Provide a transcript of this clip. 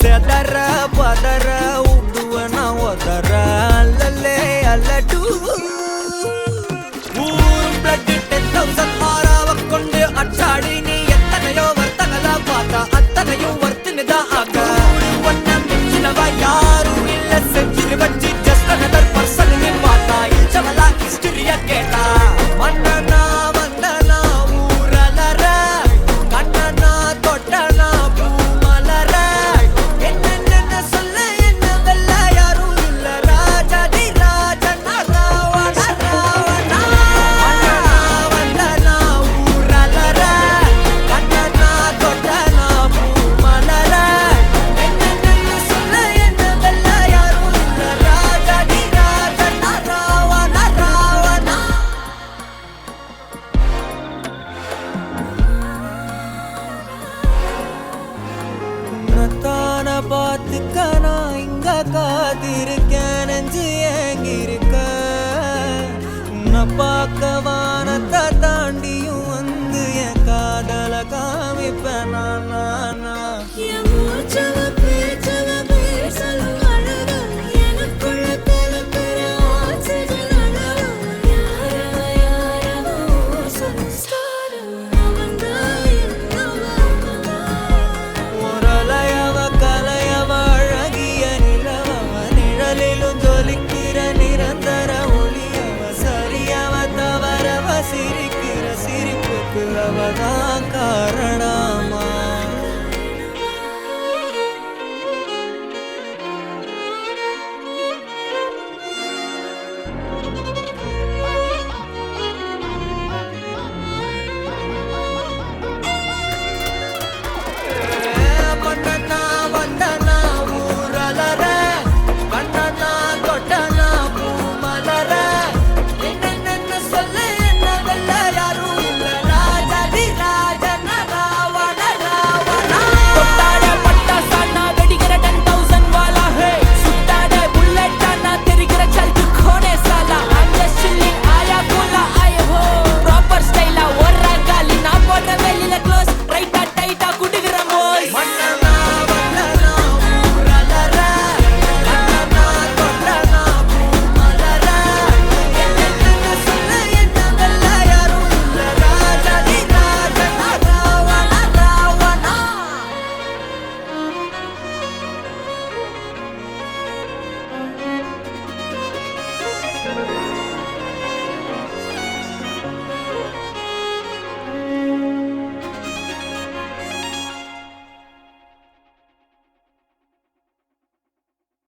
செதற பதற உடுவனா ஒதற அல்லலே அல்லடு ஊரும் பிளட் 10,000 ஆறாவ கொண்டு அச்சாடி நீ எத்தனையோ வர்த்தகலா பார்த்தா அத்தனையும் வர்த்தினுதான் ஆக ஒன்ன மிஞ்சினவா யாரும் இல்ல செஞ்சிரு வச்சு ஜஸ்ட் another person நீ பார்த்தா இச்சவலா ஹிஸ்டரியா கேட்டா மன்னனா வந்தனா ஊரலற கண்ணனா தொட்டனா பூமலற என்ன சொல்ல என்ன வெல்ல யாரும் இல்ல ராஜாதி ராஜனா ராவண ராவணா வந்தனா ஊரலற கண்ணனா தொட்டனா பூமலற என்ன சொல்ல என்ன வெல்ல யாரும் இல்ல ராஜாதி ராஜனா ராவண ராவணா உன்னத்தான பார்த்துக்க நான் இங்க காத்திருக்கேன் நெஞ்சு ஏங்கிருக்க உன்னை பார்க்க வானத்தான்